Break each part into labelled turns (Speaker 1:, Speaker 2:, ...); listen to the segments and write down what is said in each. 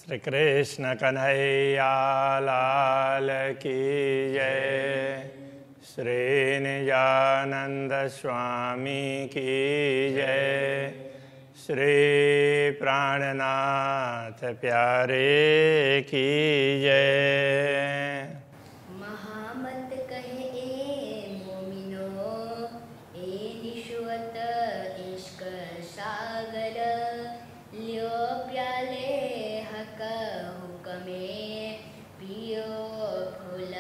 Speaker 1: श्री कृष्ण कन्हैया लाल की जय। श्री निजानंद स्वामी की जय। श्री प्राणनाथ प्यारे की जय।
Speaker 2: महामत कहे ए मोमिनो, ए निश्वत इश्क सागर, लियो प्याले हक हुक्मे, पियो फूल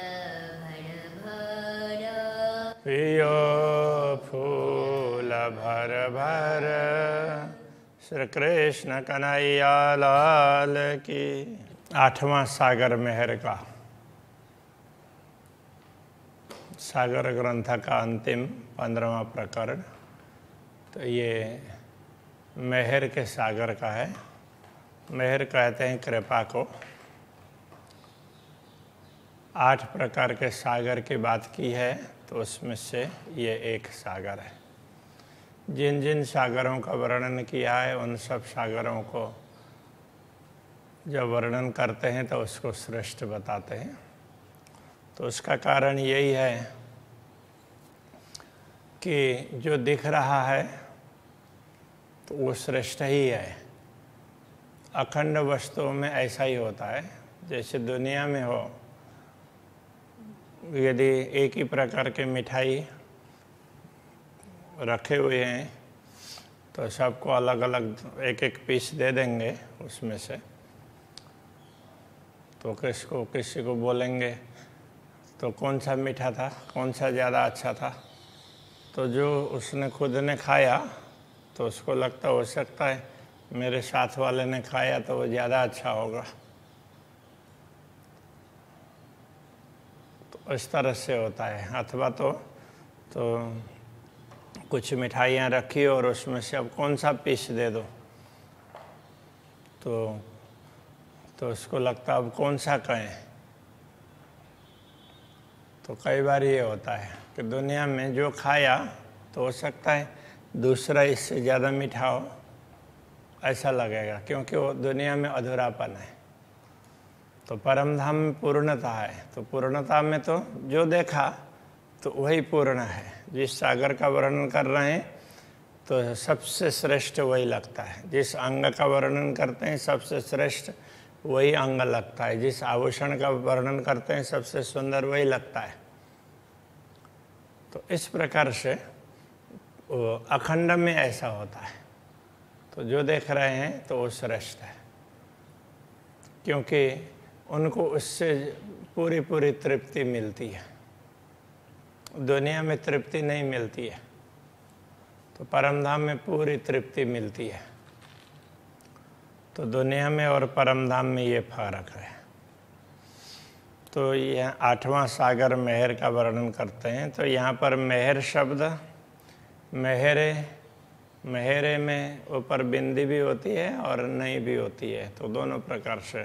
Speaker 2: भर भर।
Speaker 1: पियो फूल भर भर। श्री कृष्ण कन्हैया लाल की। 8वां सागर मेहर का सागर ग्रंथ का अंतिम 15वां प्रकरण। तो ये मेहर के सागर का है। मेहर कहते हैं कृपा को। 8 प्रकार के सागर की बात की है, तो उसमें से ये एक सागर है। जिन जिन सागरों का वर्णन किया है, उन सब सागरों को जब वर्णन करते हैं तो उसको श्रेष्ठ बताते हैं। तो उसका कारण यही है कि जो दिख रहा है तो वो श्रेष्ठ ही है। अखंड वस्तुओं में ऐसा ही होता है। जैसे दुनिया में हो, यदि एक ही प्रकार के मिठाई रखे हुए हैं तो सबको अलग अलग एक एक पीस दे देंगे उसमें से, तो किसी को बोलेंगे तो कौन सा मीठा था, कौन सा ज़्यादा अच्छा था। तो जो उसने खुद ने खाया तो उसको लगता हो सकता है मेरे साथ वाले ने खाया तो वो ज़्यादा अच्छा होगा। तो इस तरह से होता है। अथवा तो कुछ मिठाइयाँ रखी और उसमें से अब कौन सा पीस दे दो, तो उसको लगता अब कौन सा कहें। तो कई बार ये होता है कि दुनिया में जो खाया तो हो सकता है दूसरा इससे ज़्यादा मीठा हो, ऐसा लगेगा, क्योंकि वो दुनिया में अधूरापन है। तो परमधाम में पूर्णता है। तो पूर्णता में तो जो देखा तो वही पूर्ण है। जिस सागर का वर्णन कर रहे हैं तो सबसे श्रेष्ठ वही लगता है। जिस अंग का वर्णन करते हैं सबसे श्रेष्ठ वही अंग लगता है। जिस आभूषण का वर्णन करते हैं सबसे सुंदर वही लगता है। तो इस प्रकार से वो अखंड में ऐसा होता है। तो जो देख रहे हैं तो वो श्रेष्ठ है, क्योंकि उनको उससे पूरी पूरी तृप्ति मिलती है। दुनिया में तृप्ति नहीं मिलती है, तो परमधाम में पूरी तृप्ति मिलती है। तो दुनिया में और परमधाम में ये फर्क है। तो यह 8वां सागर मेहर का वर्णन करते हैं। तो यहाँ पर मेहर शब्द, मेहरे में ऊपर बिंदी भी होती है और नहीं भी होती है, तो दोनों प्रकार से।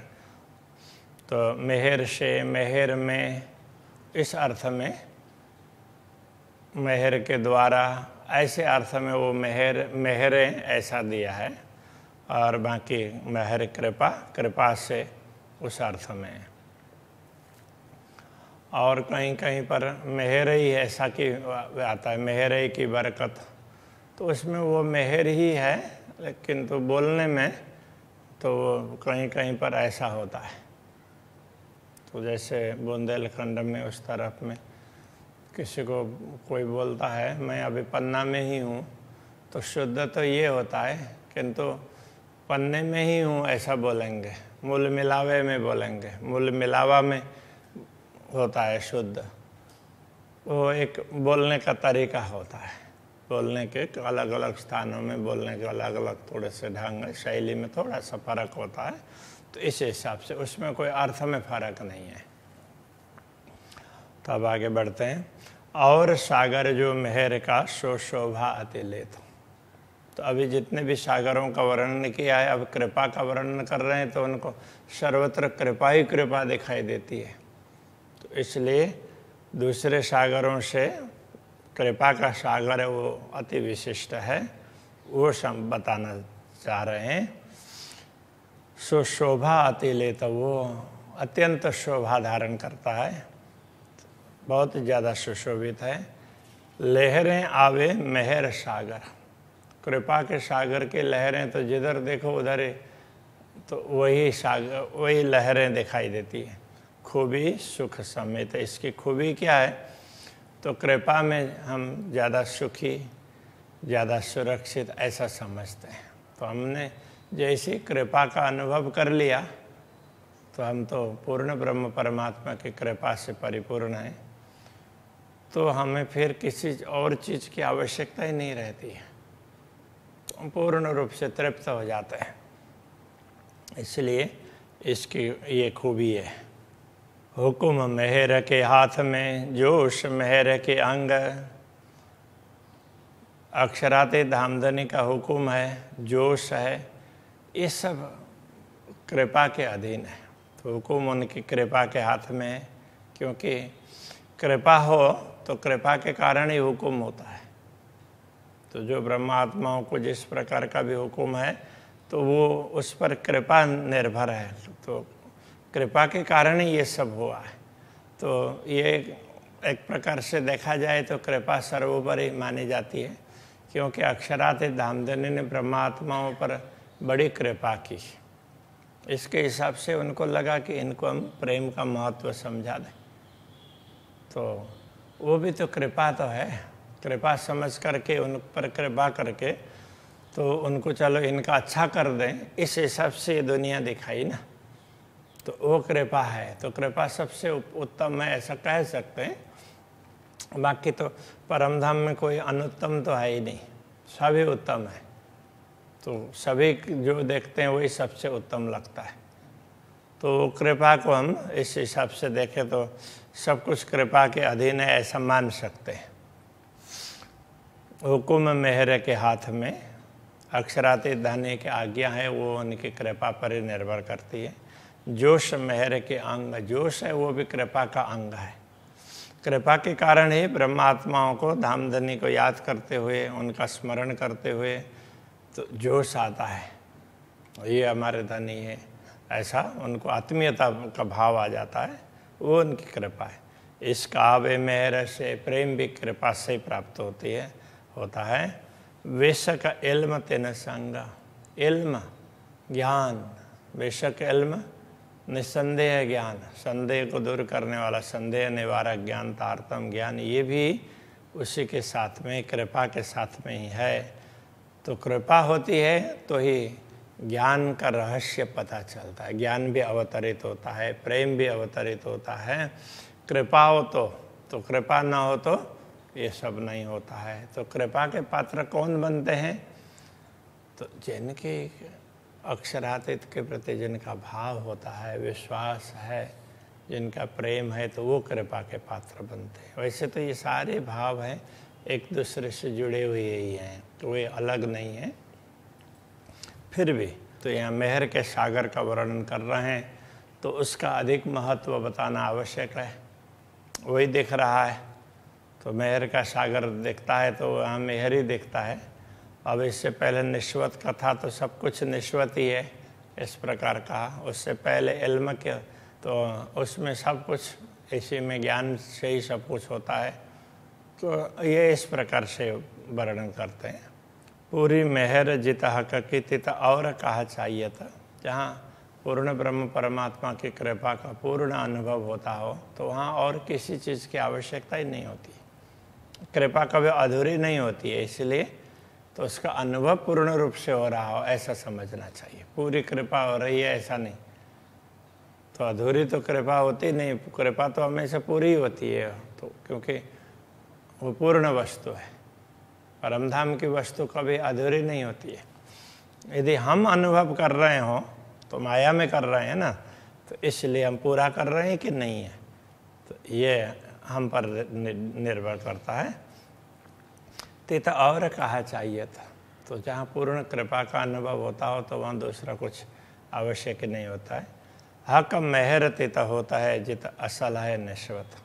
Speaker 1: तो मेहर से, मेहर में, इस अर्थ में, मेहर के द्वारा, ऐसे अर्थ में वो मेहरे ऐसा दिया है। और बाकी मेहर कृपा, कृपा से उस अर्थ में। और कहीं कहीं पर मेहर ही ऐसा कि आता है, मेहर की बरकत, तो उसमें वो मेहर ही है, लेकिन तो बोलने में तो कहीं कहीं पर ऐसा होता है। तो जैसे बुंदेलखंड में उस तरफ में किसी को कोई बोलता है मैं अभी पन्ना में ही हूँ, तो शुद्ध तो ये होता है, किंतु पन्ने में ही हूँ ऐसा बोलेंगे। मूल मिलावे में बोलेंगे, मूल मिलावा में होता है शुद्ध। वो एक बोलने का तरीका होता है। बोलने के अलग अलग स्थानों में बोलने के अलग अलग थोड़े से ढंग, शैली में थोड़ा सा फर्क होता है। तो इस हिसाब से उसमें कोई अर्थ में फर्क नहीं है। तो अब आगे बढ़ते हैं। और सागर जो मेहर का सो शोभा अति लेत। तो अभी जितने भी सागरों का वर्णन किया है, अब कृपा का वर्णन कर रहे हैं, तो उनको सर्वत्र कृपा ही कृपा दिखाई देती है। तो इसलिए दूसरे सागरों से कृपा का सागर है वो अति विशिष्ट है, वो सब बताना चाह रहे हैं। सुशोभा अति ले, तो वो अत्यंत शोभा धारण करता है, बहुत ज़्यादा सुशोभित है। लहरें आवे मेहर सागर, कृपा के सागर की लहरें तो जिधर देखो उधर ही तो वही सागर, वही लहरें दिखाई देती है। खूबी सुख समेत, इसकी खूबी क्या है? तो कृपा में हम ज़्यादा सुखी, ज़्यादा सुरक्षित ऐसा समझते हैं। तो हमने जैसी कृपा का अनुभव कर लिया तो हम तो पूर्ण ब्रह्म परमात्मा की कृपा से परिपूर्ण हैं, तो हमें फिर किसी और चीज़ की आवश्यकता ही नहीं रहती है, तो हम पूर्ण रूप से तृप्त हो जाते हैं। इसलिए इसकी ये खूबी है। हुक्म मेहर के हाथ में, जोश मेहर के अंग, अक्षराते धामधनी का हुक्म है, जोश है, ये सब कृपा के अधीन है। तो हुक्म उनकी कृपा के हाथ में है, क्योंकि कृपा हो तो कृपा के कारण ही हुक्म होता है। तो जो ब्रह्मात्माओं को जिस प्रकार का भी हुक्म है तो वो उस पर कृपा निर्भर है, तो कृपा के कारण ही ये सब हुआ है। तो ये एक प्रकार से देखा जाए तो कृपा सर्वोपरि मानी जाती है, क्योंकि अक्षराते धामधनी ने ब्रह्मात्माओं पर बड़ी कृपा की। इसके हिसाब से उनको लगा कि इनको हम प्रेम का महत्व समझा दें, तो वो भी तो कृपा तो है। कृपा समझ करके उन पर कृपा करके तो उनको चलो इनका अच्छा कर दें, इस हिसाब से ये दुनिया दिखाई ना, तो वो कृपा है। तो कृपा सबसे उत्तम है ऐसा कह सकते हैं। बाकी तो परमधाम में कोई अनुत्तम तो है ही नहीं, सभी उत्तम है। तो सभी जो देखते हैं वही सबसे उत्तम लगता है। तो कृपा को हम इस हिसाब से देखें तो सब कुछ कृपा के अधीन है ऐसा मान सकते हैं। हुक्म मेहर के हाथ में, अक्षराते दाने की आज्ञा है वो उनकी कृपा पर ही निर्भर करती है। जोश मेहर के अंग, जोश है वो भी कृपा का अंग है। कृपा के कारण ही ब्रह्मात्माओं को धामधनी को याद करते हुए, उनका स्मरण करते हुए तो जोश आता है, ये हमारे धनी है, ऐसा उनको आत्मीयता का भाव आ जाता है, वो उनकी कृपा है। इसका आवे मेहर से, प्रेम भी कृपा से प्राप्त होता है। बेशक इल्म तेन संग, इल्म ज्ञान, बेशक इल्म निसंदेह ज्ञान, संदेह को दूर करने वाला, संदेह निवारक ज्ञान, तारतम ज्ञान, ये भी उसी के साथ में, कृपा के साथ में ही है। तो कृपा होती है तो ही ज्ञान का रहस्य पता चलता है, ज्ञान भी अवतरित होता है, प्रेम भी अवतरित होता है। कृपा हो तो कृपा ना हो तो ये सब नहीं होता है। तो कृपा के पात्र कौन बनते हैं? तो जिनके अक्षरातीत के प्रति जिनका भाव होता है, विश्वास है, जिनका प्रेम है, तो वो कृपा के पात्र बनते हैं। वैसे तो ये सारे भाव हैं एक दूसरे से जुड़े हुए ही हैं, तो ये अलग नहीं है। फिर भी तो यहाँ मेहर के सागर का वर्णन कर रहे हैं तो उसका अधिक महत्व बताना आवश्यक है। वही दिख रहा है तो मेहर का सागर दिखता है तो वहाँ मेहर ही दिखता है। अब इससे पहले निश्वत का था तो सब कुछ निश्वत ही है, इस प्रकार का। उससे पहले इल्म के तो उसमें सब कुछ इसी में ज्ञान से ही सब कुछ होता है। तो ये इस प्रकार से वर्णन करते हैं। पूरी मेहर जित हक की तित और कहा चाहिए था। जहाँ पूर्ण ब्रह्म परमात्मा की कृपा का पूर्ण अनुभव होता हो तो वहाँ और किसी चीज़ की आवश्यकता ही नहीं होती। कृपा कभी अधूरी नहीं होती है, इसलिए तो उसका अनुभव पूर्ण रूप से हो रहा हो ऐसा समझना चाहिए। पूरी कृपा हो रही है ऐसा नहीं, तो अधूरी तो कृपा होती नहीं। कृपा तो हमेशा पूरी होती है, तो क्योंकि वो पूर्ण वस्तु है। परमधाम की वस्तु कभी अधूरी नहीं होती है। यदि हम अनुभव कर रहे हो तो माया में कर रहे हैं ना, तो इसलिए हम पूरा कर रहे हैं कि नहीं है, तो ये हम पर निर्भर करता है। तीत और कहा चाहिए था। तो जहाँ पूर्ण कृपा का अनुभव होता हो तो वहाँ दूसरा कुछ आवश्यक नहीं होता है। हक मेहर तीत होता है जित असल है नश्वत।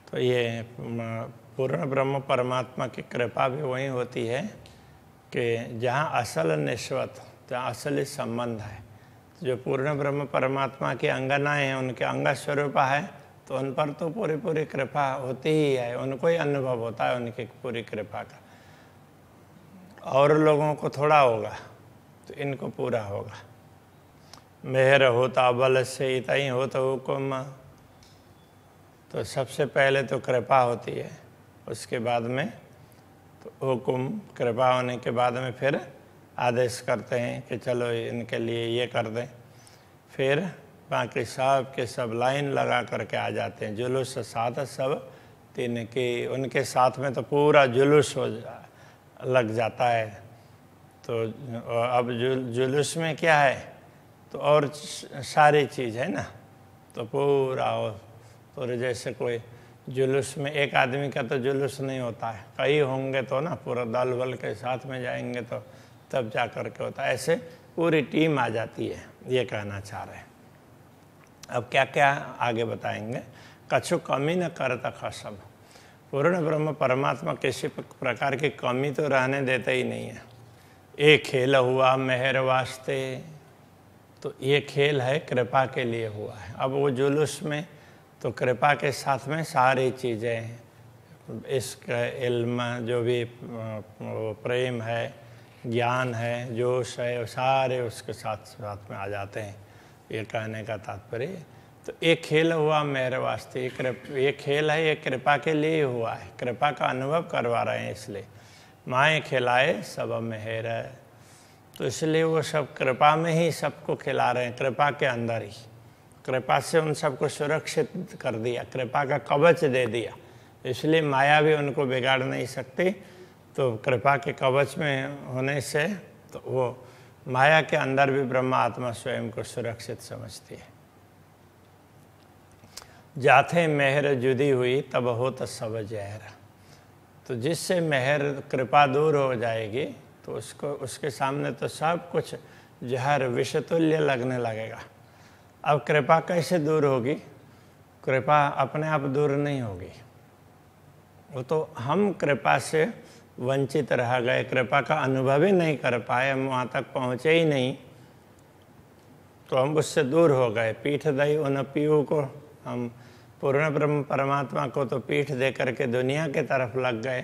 Speaker 1: तो ये पूर्ण ब्रह्म परमात्मा की कृपा भी वही होती है कि जहाँ असल नश्वत, जहाँ असली संबंध है, जो पूर्ण ब्रह्म परमात्मा की अंगनाएं हैं, उनके अंग स्वरूप है, तो उन पर तो पूरी पूरी कृपा होती ही है, उनको ही अनुभव होता है उनकी पूरी कृपा का। और लोगों को थोड़ा होगा, तो इनको पूरा होगा। मेहर होता बल से इतई हो तो हुक्म, तो सबसे पहले तो कृपा होती है, उसके बाद में तो हुक्म, कृपा होने के बाद में फिर आदेश करते हैं कि चलो इनके लिए ये कर दें। फिर बाकी सब के सब लाइन लगा करके आ जाते हैं, जुलूस साथ सब तीन की, उनके साथ में तो पूरा जुलूस लग जाता है। तो अब जुलूस में क्या है, तो और सारी चीज़ है ना, तो पूरा पूरे जैसे कोई जुलूस में एक आदमी का तो जुलूस नहीं होता है, कई होंगे तो ना, पूरा दल बल के साथ में जाएंगे तो तब जा कर के होता है, ऐसे पूरी टीम आ जाती है, ये कहना चाह रहे हैं। अब क्या क्या आगे बताएंगे। कछु कमी न करता खसम, पूर्ण ब्रह्म परमात्मा किसी प्रकार की कमी तो रहने देता ही नहीं है। एक खेल हुआ मेहर वास्ते, तो ये खेल है कृपा के लिए हुआ है। अब वो जुलूस में तो कृपा के साथ में सारी चीज़ें, इश्क, इल्म, जो भी प्रेम है, ज्ञान है, जोश है, सारे उसके साथ साथ में आ जाते हैं, ये कहने का तात्पर्य। तो एक खेल हुआ मेरे वास्ते, ये खेल है, ये कृपा के लिए हुआ है, कृपा का अनुभव करवा रहे हैं, इसलिए माएँ खिलाए सब मेहर, तो इसलिए वो सब कृपा में ही सबको खिला रहे हैं, कृपा के अंदर ही, कृपा से उन सबको सुरक्षित कर दिया, कृपा का कवच दे दिया, इसलिए माया भी उनको बिगाड़ नहीं सकती। तो कृपा के कवच में होने से तो वो माया के अंदर भी ब्रह्मा आत्मा स्वयं को सुरक्षित समझती है। जाते मेहर जुदी हुई तब हो तो सब जहर, तो जिससे मेहर कृपा दूर हो जाएगी तो उसको, उसके सामने तो सब कुछ जहर विषतुल्य लगने लगेगा। अब कृपा कैसे दूर होगी, कृपा अपने आप दूर नहीं होगी, वो तो हम कृपा से वंचित रह गए, कृपा का अनुभव ही नहीं कर पाए, हम वहाँ तक पहुँचे ही नहीं, तो हम उससे दूर हो गए। पीठ दई उन पीऊ को, हम पूर्ण ब्रह्म परमात्मा को तो पीठ दे करके दुनिया के तरफ लग गए,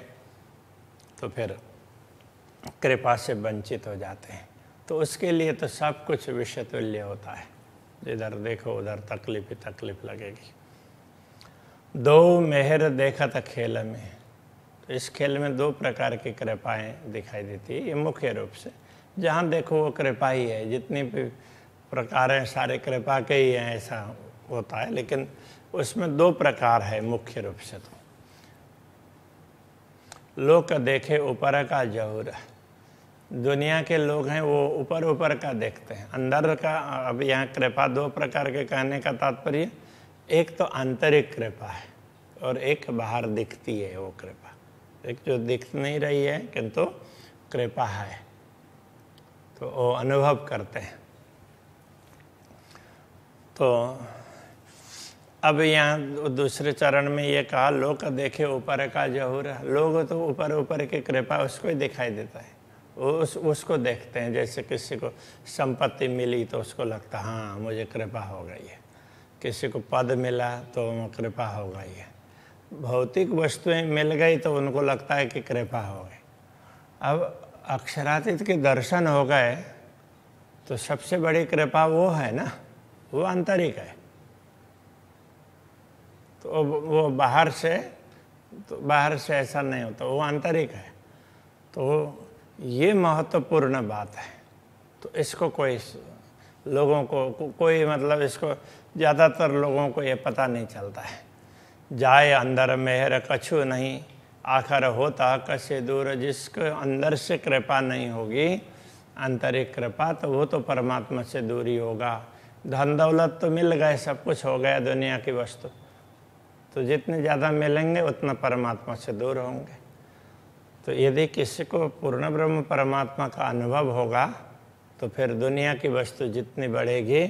Speaker 1: तो फिर कृपा से वंचित हो जाते हैं। तो उसके लिए तो सब कुछ विषतुल्य होता है, जिधर देखो उधर तकलीफ ही तकलीफ लगेगी। दो मेहर देखा था खेल में, तो इस खेल में दो प्रकार की कृपाएं दिखाई देती है, ये मुख्य रूप से जहाँ देखो वो कृपा ही है, जितनी भी प्रकार हैं सारे कृपा के ही हैं, ऐसा होता है। लेकिन उसमें दो प्रकार है मुख्य रूप से। तो लोग देखे ऊपर का जहूर, दुनिया के लोग हैं वो ऊपर ऊपर का देखते हैं, अंदर का। अब यहाँ कृपा दो प्रकार के कहने का तात्पर्य, एक तो आंतरिक कृपा है और एक बाहर दिखती है वो कृपा। एक जो दिख नहीं रही है किंतु कृपा है, तो वो अनुभव करते हैं। तो अब यहाँ दूसरे चरण में ये कहा, लोग देखे ऊपर का जहूर, लोग तो ऊपर ऊपर की कृपा उसको ही दिखाई देता है, वो उसको देखते हैं। जैसे किसी को संपत्ति मिली तो उसको लगता है हाँ मुझे कृपा हो गई है, किसी को पद मिला तो कृपा हो गई है, भौतिक वस्तुएं मिल गई तो उनको लगता है कि कृपा हो गई। अब अक्षरातीत के दर्शन हो गए तो सबसे बड़ी कृपा वो है ना, वो आंतरिक है। तो वो बाहर से ऐसा नहीं होता, वो आंतरिक है। तो ये महत्वपूर्ण बात है। तो इसको कोई लोगों को कोई मतलब इसको ज़्यादातर लोगों को ये पता नहीं चलता है। जाए अंदर मेहर कछु नहीं, आखिर होता कसे दूर, जिसके अंदर से कृपा नहीं होगी, आंतरिक कृपा, तो वो तो परमात्मा से दूरी होगा। धन दौलत तो मिल गए, सब कुछ हो गया दुनिया की वस्तु, तो जितने ज़्यादा मिलेंगे उतना परमात्मा से दूर होंगे। तो यदि किसी को पूर्ण ब्रह्म परमात्मा का अनुभव होगा तो फिर दुनिया की वस्तु जितनी बढ़ेगी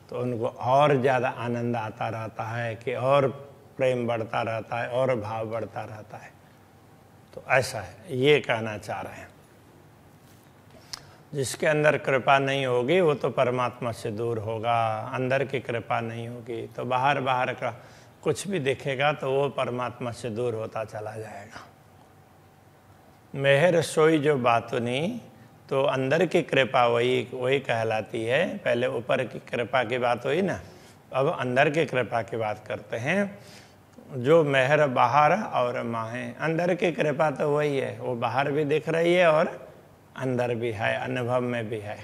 Speaker 1: तो उनको और ज़्यादा आनंद आता रहता है, कि और प्रेम बढ़ता रहता है और भाव बढ़ता रहता है। तो ऐसा है, ये कहना चाह रहे हैं। जिसके अंदर कृपा नहीं होगी वो तो परमात्मा से दूर होगा। अंदर की कृपा नहीं होगी तो बाहर बाहर का कुछ भी दिखेगा तो वो परमात्मा से दूर होता चला जाएगा। मेहर सोई जो बातुनी, तो अंदर की कृपा वही कहलाती है। पहले ऊपर की कृपा की बात हुई ना, अब अंदर की कृपा की बात करते हैं। जो मेहर बाहर और माहे, अंदर की कृपा तो वही है, वो बाहर भी दिख रही है और अंदर भी है, अनुभव में भी है।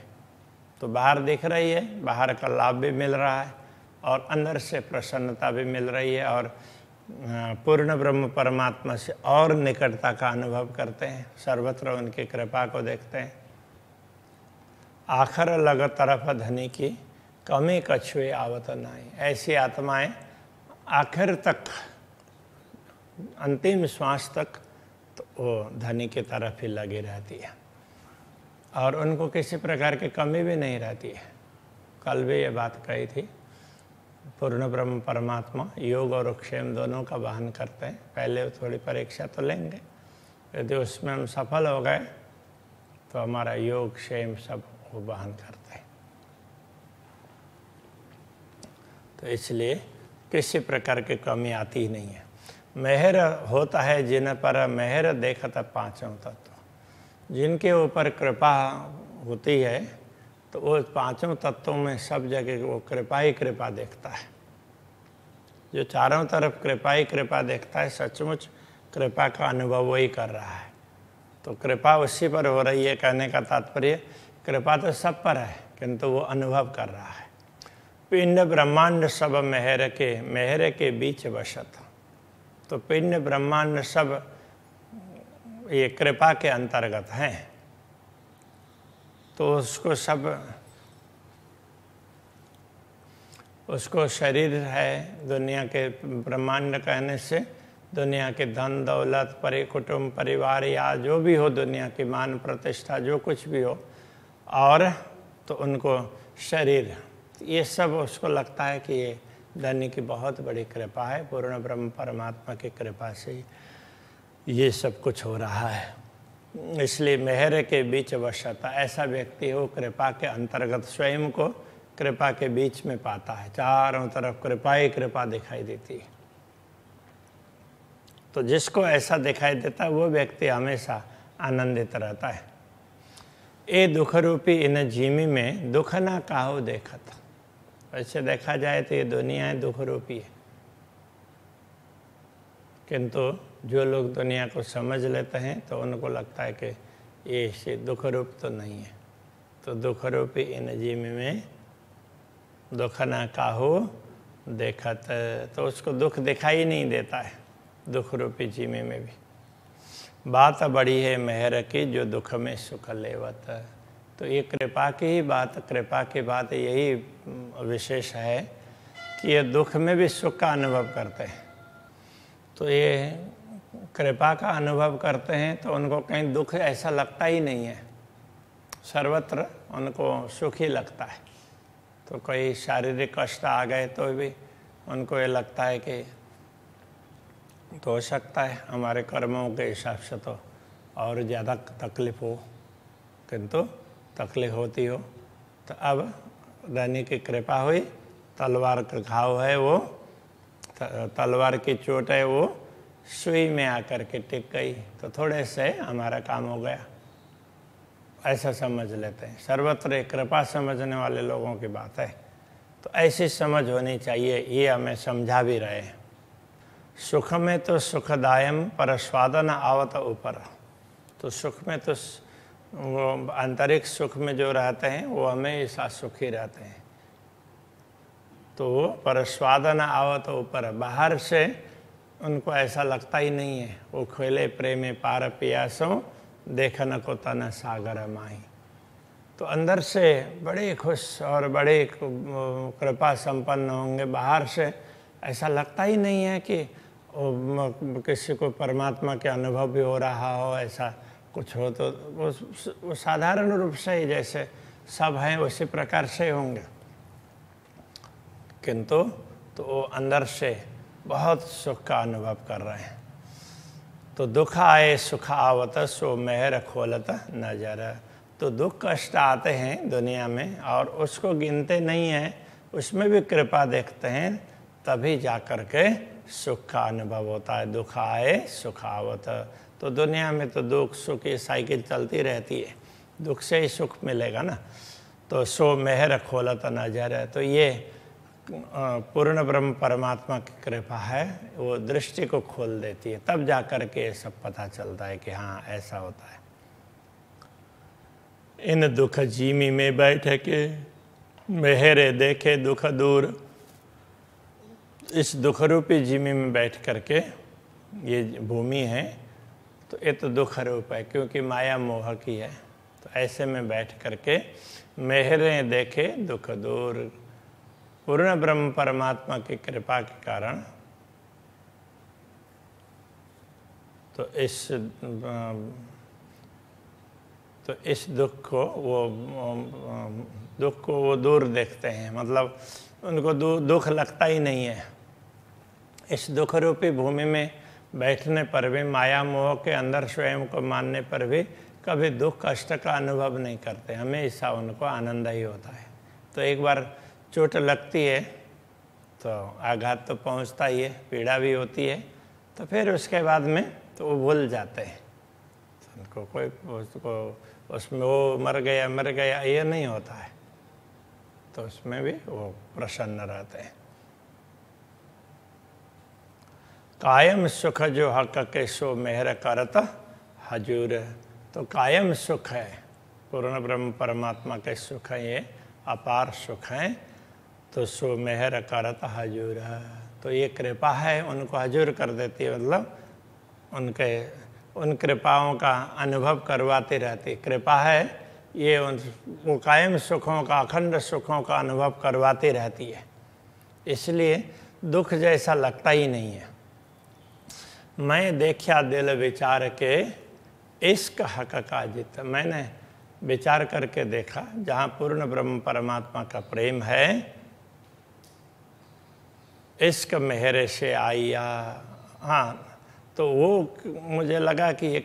Speaker 1: तो बाहर दिख रही है, बाहर का लाभ भी मिल रहा है और अंदर से प्रसन्नता भी मिल रही है और पूर्ण ब्रह्म परमात्मा से और निकटता का अनुभव करते हैं, सर्वत्र उनकी कृपा को देखते हैं। आखर लग तरफ धनी की, कमी कछुए आवत नाई। ऐसी आत्माएं आखिर तक, अंतिम श्वास तक तो वो धनी की तरफ ही लगी रहती है और उनको किसी प्रकार की कमी भी नहीं रहती है। कल भी ये बात कही थी, पूर्ण ब्रह्म परमात्मा योग और क्षेम दोनों का वहन करते हैं। पहले थोड़ी परीक्षा तो लेंगे, यदि उसमें हम सफल हो गए तो हमारा योग क्षेम सब वो वहन करते हैं। तो इसलिए किसी प्रकार की कमी आती ही नहीं है। मेहर होता है जिन पर मेहर देखता पांचों तत्व। जिनके ऊपर कृपा होती है तो वो पांचों तत्वों में सब जगह वो कृपा ही कृपा देखता है। जो चारों तरफ कृपा ही कृपा देखता है, सचमुच कृपा का अनुभव वही कर रहा है। तो कृपा उसी पर हो रही है, कहने का तात्पर्य कृपा तो सब पर है किंतु वो अनुभव कर रहा है। पिंड ब्रह्मांड सब मेहर के बीच वसत। तो पिंड ब्रह्मांड सब ये कृपा के अंतर्गत हैं। तो उसको शरीर है, दुनिया के ब्रह्मांड कहने से दुनिया के धन दौलत कुटुंब परिवार या जो भी हो, दुनिया की मान प्रतिष्ठा जो कुछ भी हो, और तो उनको शरीर, ये सब उसको लगता है कि ये धनी की बहुत बड़ी कृपा है, पूर्ण ब्रह्म परमात्मा की कृपा से ये सब कुछ हो रहा है। इसलिए मेहर के बीच वशता, ऐसा व्यक्ति हो कृपा के अंतर्गत स्वयं को कृपा के बीच में पाता है। चारों तरफ कृपा ही कृपा दिखाई देती है। तो जिसको ऐसा दिखाई देता है वो व्यक्ति हमेशा आनंदित रहता है। ए दुख रूपी इन जीमी में दुख ना काहो देखत। वैसे देखा जाए तो ये दुनिया दुख रूपी है, किंतु जो लोग दुनिया को समझ लेते हैं तो उनको लगता है कि ये से दुख रूप तो नहीं है। तो दुख रूपी इन जीमी में दुख ना काहो देखत, तो उसको दुख दिखाई नहीं देता है दुख रूपी जीमे में भी। बात बड़ी है मेहर की जो दुख में सुख लेवत। तो ये कृपा की ही बात, कृपा की बात यही विशेष है कि ये दुख में भी सुख का अनुभव करते हैं। तो ये कृपा का अनुभव करते हैं तो उनको कहीं दुख ऐसा लगता ही नहीं है, सर्वत्र उनको सुख ही लगता है। तो कोई शारीरिक कष्ट आ गए तो भी उनको ये लगता है कि तो हो सकता है हमारे कर्मों के हिसाब से तो और ज़्यादा तकलीफ हो, किंतु तकलीफ होती हो। तो अब धनी की कृपा हुई, तलवार का घाव है वो, तलवार की चोट है वो सुई में आकर के टिक गई, तो थोड़े से हमारा काम हो गया, ऐसा समझ लेते हैं। सर्वत्र कृपा समझने वाले लोगों की बात है। तो ऐसी समझ होनी चाहिए, ये हमें समझा भी रहे हैं। सुख में तो सुखदायम पर स्वादन आवत ऊपर। तो सुख में तो वो आंतरिक सुख में जो रहते हैं वो हमेशा सुखी रहते हैं। तो पर स्वादन आवत ऊपर, बाहर से उनको ऐसा लगता ही नहीं है। वो खोले प्रेमे पार पियासों देखन को तन सागर माही। तो अंदर से बड़े खुश और बड़े कृपा संपन्न होंगे, बाहर से ऐसा लगता ही नहीं है कि किसी को परमात्मा के अनुभव भी हो रहा हो, ऐसा कुछ हो। तो वो साधारण रूप से ही जैसे सब हैं उसी प्रकार से होंगे, किंतु तो वो अंदर से बहुत सुख का अनुभव कर रहे हैं। तो दुख आए सुख आवत सो मेहर खोलत नजर। तो दुख कष्ट आते हैं दुनिया में और उसको गिनते नहीं हैं, उसमें भी कृपा देखते हैं, तभी जा कर के सुख का अनुभव होता है। दुख आए सुखावत। तो दुनिया में तो दुख सुख की साइकिल चलती रहती है, दुख से ही सुख मिलेगा ना। तो सो मेहर खोलत नजर है। तो ये पूर्ण ब्रह्म परमात्मा की कृपा है, वो दृष्टि को खोल देती है, तब जा कर के सब पता चलता है कि हाँ ऐसा होता है। इन दुख जीमी में बैठ के मेहरे देखे दुख दूर। इस दुख रूपी जीमी में बैठ करके, ये भूमि है तो ये तो दुख रूप है क्योंकि माया मोह की है। तो ऐसे में बैठ करके मेहरे देखे दुख दूर। पूर्ण ब्रह्म परमात्मा की कृपा के कारण तो इस दुख को वो दूर देखते हैं, मतलब उनको दुख लगता ही नहीं है। इस दुख रूपी भूमि में बैठने पर भी, माया मोह के अंदर स्वयं को मानने पर भी कभी दुख कष्ट का अनुभव नहीं करते, हमेशा उनको आनंद ही होता है। तो एक बार चोट लगती है तो आघात तो पहुंचता ही है, पीड़ा भी होती है, तो फिर उसके बाद में तो वो भूल जाते हैं। तो उनको कोई उसमें वो मर गया ये नहीं होता है, तो उसमें भी वो प्रसन्न रहते हैं। कायम सुख जो हक के सो मेहर करत हजूर। तो कायम सुख है, पूर्ण ब्रह्म परमात्मा के सुख है, ये अपार सुख है। तो सो मेहर करत हजूर। तो ये कृपा है, उनको हजूर कर देती है, मतलब उन कृपाओं का अनुभव करवाती रहती। कृपा है ये वो कायम सुखों का, अखंड सुखों का अनुभव करवाती रहती है, इसलिए दुख जैसा लगता ही नहीं है। मैं देखा दिल विचार के इश्क हक का जित। मैंने विचार करके देखा, जहाँ पूर्ण ब्रह्म परमात्मा का प्रेम है, इश्क मेहरे से आइया। हाँ, तो वो मुझे लगा कि ये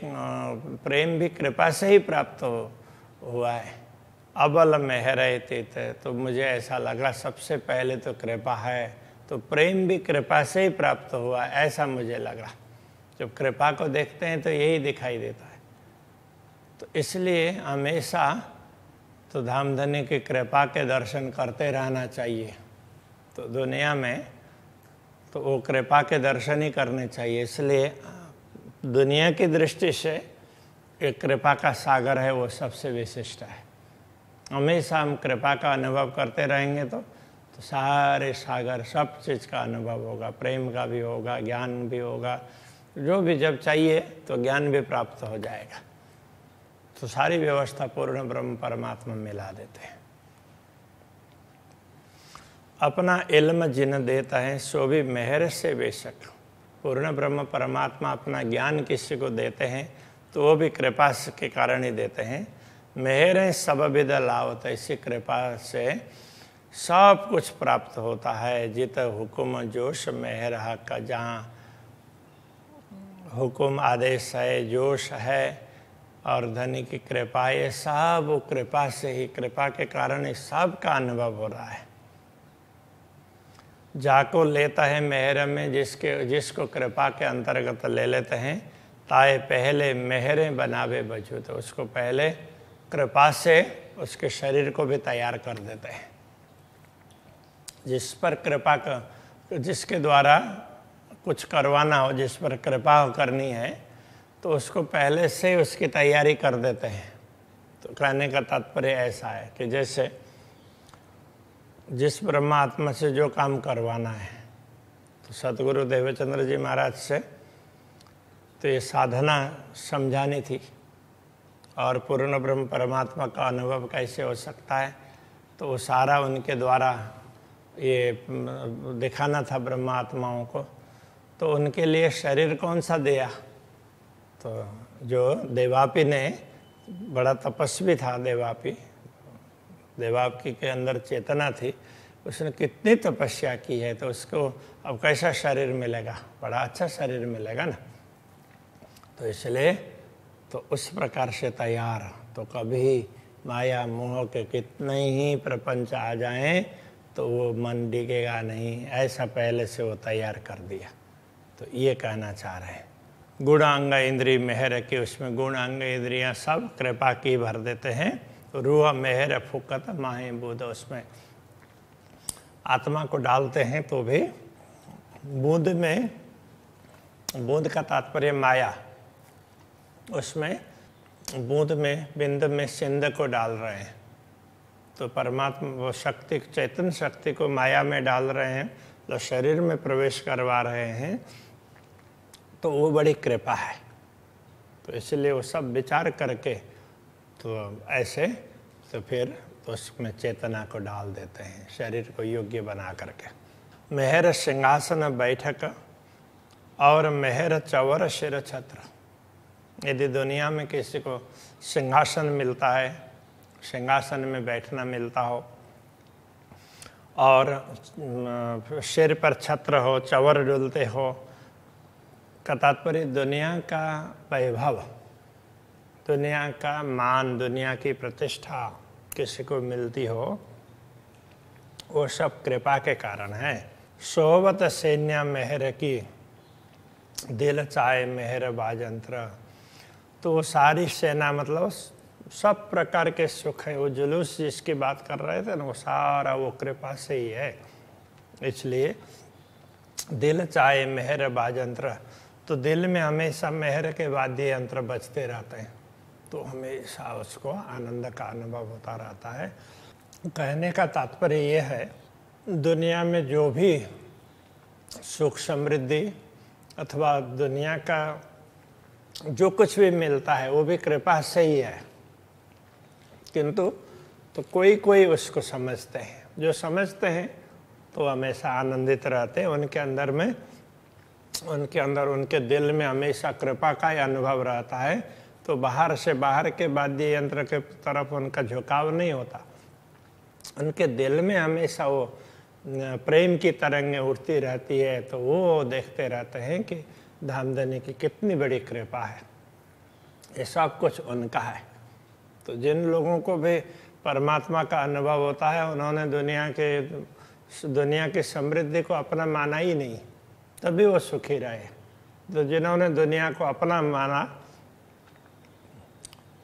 Speaker 1: प्रेम भी कृपा से ही प्राप्त हुआ है। अबल मेहरे तीत। तो मुझे ऐसा लगा सबसे पहले तो कृपा है, तो प्रेम भी कृपा से ही प्राप्त हुआ, ऐसा मुझे लगा। जब कृपा को देखते हैं तो यही दिखाई देता है। तो इसलिए हमेशा तो धामधनी की कृपा के दर्शन करते रहना चाहिए। तो दुनिया में तो वो कृपा के दर्शन ही करने चाहिए। इसलिए दुनिया की दृष्टि से एक कृपा का सागर है, वो सबसे विशिष्ट है। हमेशा हम कृपा का अनुभव करते रहेंगे तो सारे सागर, सब चीज़ का अनुभव होगा, प्रेम का भी होगा, ज्ञान भी होगा, जो भी जब चाहिए तो ज्ञान भी प्राप्त हो जाएगा। तो सारी व्यवस्था पूर्ण ब्रह्म परमात्मा मिला देते हैं। अपना इल्म जिन देता है सो भी मेहर से बेशक। पूर्ण ब्रह्म परमात्मा अपना ज्ञान किसी को देते हैं तो वो भी कृपा के कारण ही देते हैं। मेहरें सब विद लावत। इसी कृपा से सब कुछ प्राप्त होता है। जित हुकुम जोश मेहर हक। जहाँ हुकुम आदेश है, जोश है और धनी की कृपा, ये सब वो कृपा से ही, कृपा के कारण ही सब का अनुभव हो रहा है। जाको लेता है मेहर में, जिसको कृपा के अंतर्गत ले लेते हैं, ताए पहले मेहरें बनावे बजू। तो उसको पहले कृपा से उसके शरीर को भी तैयार कर देते हैं। जिस पर कृपा का, जिसके द्वारा कुछ करवाना हो, जिस पर कृपा करनी है, तो उसको पहले से उसकी तैयारी कर देते हैं। तो कहने का तात्पर्य ऐसा है कि जैसे जिस ब्रह्मात्मा से जो काम करवाना है, तो सतगुरु देवचंद्र जी महाराज से तो ये साधना समझानी थी और पूर्ण ब्रह्म परमात्मा का अनुभव कैसे हो सकता है, तो वो सारा उनके द्वारा ये दिखाना था ब्रह्मात्माओं को। तो उनके लिए शरीर कौन सा दिया? तो जो देवापी ने, बड़ा तपस्वी था देवापी के अंदर चेतना थी, उसने कितनी तपस्या की है, तो उसको अब कैसा शरीर मिलेगा? बड़ा अच्छा शरीर मिलेगा ना। तो इसलिए तो उस प्रकार से तैयार तो कभी माया मोह के कितने ही प्रपंच आ जाएं तो वो मन डिगेगा नहीं, ऐसा पहले से वो तैयार कर दिया। तो ये कहना चाह रहे हैं। गुणांग इंद्रिय मेहर की, उसमें गुणांग इंद्रियां सब कृपा की भर देते हैं। रूह मेहर फुकत माहे बूंद, उसमें आत्मा को डालते हैं तो भी बूंद में, बूंद का तात्पर्य माया, उसमें बूंद में बिंद में सिंध को डाल रहे हैं। तो परमात्मा वो शक्ति, चैतन्य शक्ति को माया में डाल रहे हैं, तो शरीर में प्रवेश करवा रहे हैं, तो वो बड़ी कृपा है। तो इसलिए वो सब विचार करके तो ऐसे तो फिर तो उसमें चेतना को डाल देते हैं, शरीर को योग्य बना करके। मेहर सिंहासन बैठक और मेहर चवर शिर छत्र। यदि दुनिया में किसी को सिंहासन मिलता है, सिंहासन में बैठना मिलता हो, और सिर पर छत्र हो, चवर डुलते हो, का तात्पर्य दुनिया का वैभव, दुनिया का मान, दुनिया की प्रतिष्ठा किसी को मिलती हो, वो सब कृपा के कारण है। सोवत सैन्य मेहर की, दिल चाहे मेहर बाजंत्र। तो वो सारी सेना, मतलब सब प्रकार के सुख है, वो जुलूस जिसकी बात कर रहे थे ना, वो सारा वो कृपा से ही है। इसलिए दिल चाहे मेहर बाजंत्र, तो दिल में हमेशा मेहर के वाद्य यंत्र बजते रहते हैं, तो हमेशा उसको आनंद का अनुभव होता रहता है। कहने का तात्पर्य ये है, दुनिया में जो भी सुख समृद्धि अथवा दुनिया का जो कुछ भी मिलता है वो भी कृपा से ही है, किंतु तो कोई कोई उसको समझते हैं। जो समझते हैं तो हमेशा आनंदित रहते हैं, उनके अंदर में, उनके अंदर, उनके दिल में हमेशा कृपा का ही अनुभव रहता है। तो बाहर से, बाहर के वाद्य यंत्र के तरफ उनका झुकाव नहीं होता, उनके दिल में हमेशा वो प्रेम की तरंगें उठती रहती है। तो वो देखते रहते हैं कि धामधनी की कितनी बड़ी कृपा है, ये सब कुछ उनका है। तो जिन लोगों को भी परमात्मा का अनुभव होता है, उन्होंने दुनिया की समृद्धि को अपना माना ही नहीं, तभी वो सुखी रहे। तो जिन्होंने दुनिया को अपना माना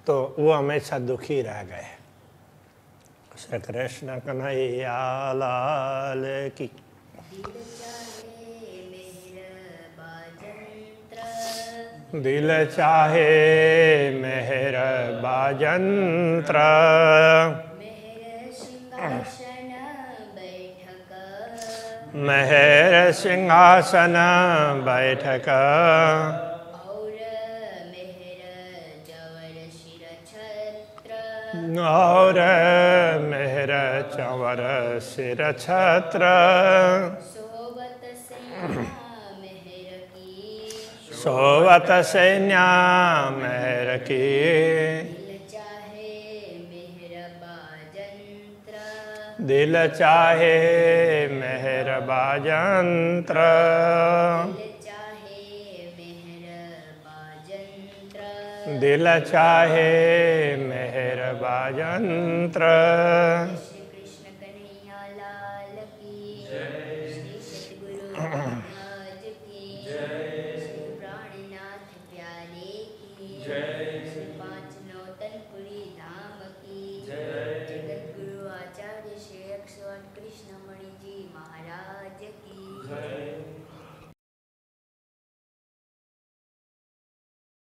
Speaker 1: तो वो हमेशा दुखी रह गए। श्री कृष्ण कन्हैया लाल की। दिल चाहे मेहर बाजंत्र, मेहर सिंहासन बैठक, और मेहर चवर सिर छत्र। सोवत सैन्या मेहर की, दिल चाहे मेहर बाजंत्र, दिल चाहे मेहर बाजंत्र।